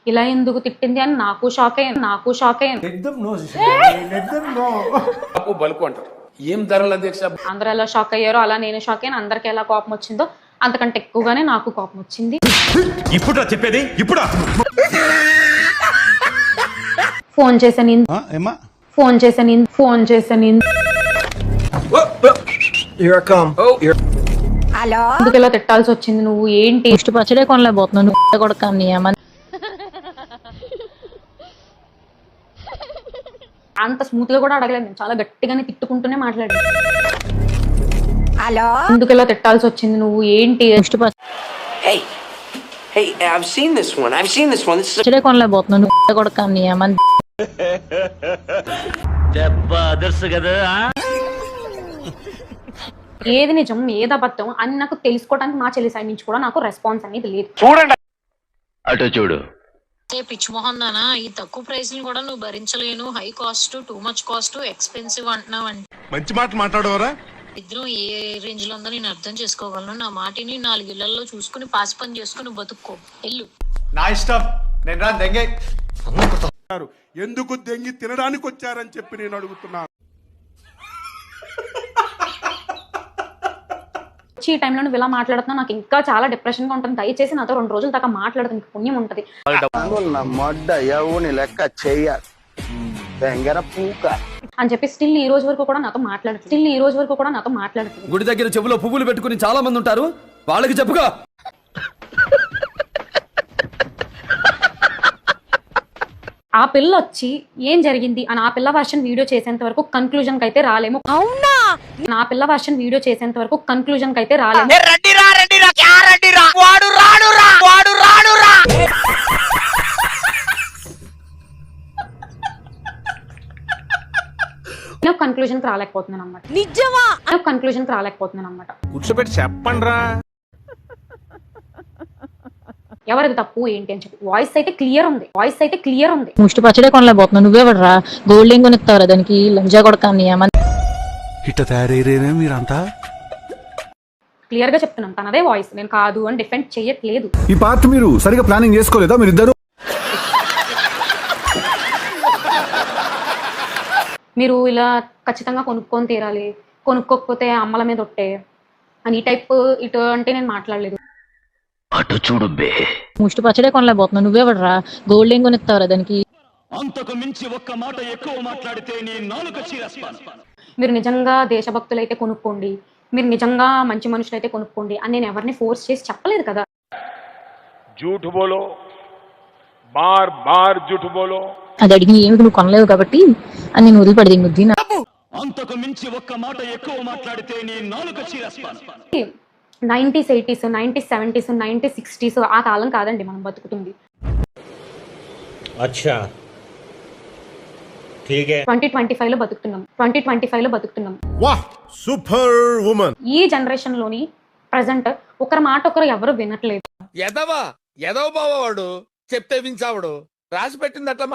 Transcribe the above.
ఇలా ఎందుకు తిట్టింది అని నాకు షాక్ అయ్యాను. ఏం ధరలు అధ్యక్ష? అందరూ ఎలా షాక్ అయ్యారో అలా నేను షాక్ అయ్యాను. అందరికి ఎలా కోపం వచ్చిందో అంతకంటే ఎక్కువగానే నాకు కోపం వచ్చింది. ఇప్పుడు చెప్పేది ఇప్పుడు ఫోన్ చేశాను ఎందుకు ఇలా తిట్టాల్సి వచ్చింది? నువ్వు ఏంటి ఇష్ట పచ్చడే కొనలేకపోతున్నావు నువ్వు కూడా కానీ అంత స్మూత్ గా కూడా అడగలేదు. నేను చాలా గట్టిగానే తిట్టుకుంటూనే మాట్లాడాను. ఎందుకు ఇలా తిట్టాల్సి వచ్చింది? నువ్వు ఏంటి పచ్చడే కొనలేకపోతున్నావు నువ్వు కూడా కానీ ఏది నిజం ఏది అబద్ధం అని నాకు తెలుసుకోవడానికి మా చెల్లి సైడ్ నుంచి కూడా నాకు రెస్పాన్స్ అనేది లేదు. చూడండి అటు చూడు. పిచ్చి మొహం దానా, ఈ తక్కువ ప్రైస్ కూడా నువ్వు భరించలేను, high cost, too much cost, expensive అంటున్నావు అంటే మంచి మాట మాట్లాడవరా? ఇద్దరు ఏ రేంజ్ లో ఉందో నేను అర్థం చేసుకోగలను. నా మాటిని 4 ఇళ్లలో చూసుకుని పాసి పని చేసుకుని బతుక్కో ఎల్లు. నా ఇష్టం, నేను రా దెంగే. ఎందుకు దెంగి తినడానికి వచ్చారని చెప్పి నేను అడుగుతున్నాను. ఈ టైంలో నువ్వు ఇలా మాట్లాడుతున్నా నాకు ఇంకా చాలా డిప్రెషన్ గా ఉంటుంది. దయచేసి నాతో 2 రోజుల దాకా మాట్లాడదు, నీకు పుణ్యం ఉంటది అని చెప్పి స్టిల్ ఈ రోజు వరకు కూడా నాతో మాట్లాడుతుంది. గుడి దగ్గర చెవులో పువ్వులు పెట్టుకుని చాలా మంది ఉంటారు, వాళ్ళకి చెప్పుగా. ఆ పిల్ల వచ్చి ఏం జరిగింది అని ఆ పిల్ల వర్షన్ వీడియో చేసేంత వరకు కన్క్లూజన్ కి అయితే రాలేము. అవునా? నా పిల్ల వర్షన్ వీడియో చేసేంత వరకు కన్క్లూజన్ కి అయితే రాలేము. కన్క్లూజన్ కి రాలేకపోతున్నాను అన్నమాట. నిజమా? కన్క్లూజన్ కి రాలేకపోతున్నాను అన్నమాట. కూర్చోబెట్టి చెప్పండి రా ఎవరిది తప్పు ఏంటి అని చెప్పి వాయిస్ అయితే క్లియర్ ఉంది. ముష్టి పచ్చడే కొనలేకపోతున్నావు నువ్వే పడరా, గోల్డ్ ఏం కొనిస్తావురా దానికి, లంజా కూడా కానీ ఇట్ట తయారయ్యేనే మీరంతా. క్లియర్ గా చెప్తున్నాను తనదే వాయిస్, నేను కాదు అని డిఫెండ్ చేయట్లేదు. ఈ పార్ట్ మీరు సరిగా ప్లానింగ్ చేసుకోలేదా మీరిద్దరు? మీరు ఇలా ఖచ్చితంగా కొనుక్కొని తీరాలి, కొనుక్కోకపోతే అమ్మల మీద ఒట్టే అని ఈ టైప్ ఇటు అంటే నేను మాట్లాడలేదు. అటు చూడు బే. ముష్టి పచ్చడే కొనలేకపోతున్నావు నువ్వే పడరా, గోల్డ్ ఏం కొనిస్తావురా దానికి. అంతకు మించి ఒక్క మాట ఎక్కువ మాట్లాడితే నీ నాలుక చీరేస్తాను. మీరు నిజంగా దేశభక్తులైతే కొనుక్కోండి, మీరు నిజంగా మంచి మనుషులైతే కొనుక్కోండి అని నేను ఎవరిని ఫోర్స్ చేసి చెప్పలేదు కదా. झूठ बोलो, बार बार झूठ बोलो. అది అడిగి ఏమిటి నువ్వు కొనలేవు కాబట్టి అని నేను వదిలిపడి ముద్ది. అంతకు మించి ఒక్క మాట ఎక్కువ మాట్లాడితే నీ నాలుక చీరేస్తాను. 90s 80s 90s 70s 90s 60s ఆ కాలం కాదండి మనం బతుకుతుంది. 2025 లో బతుకుతున్నాం. వాహ్, సూపర్ వుమన్. ఈ జనరేషన్ లోని ప్రెసెంట్ ఒకరి మాట ఒకరు ఎవరు వినట్లేదు. ఎదవ బావవాడు చెప్తే వించావుడు రాసి పెట్టింది అట్లా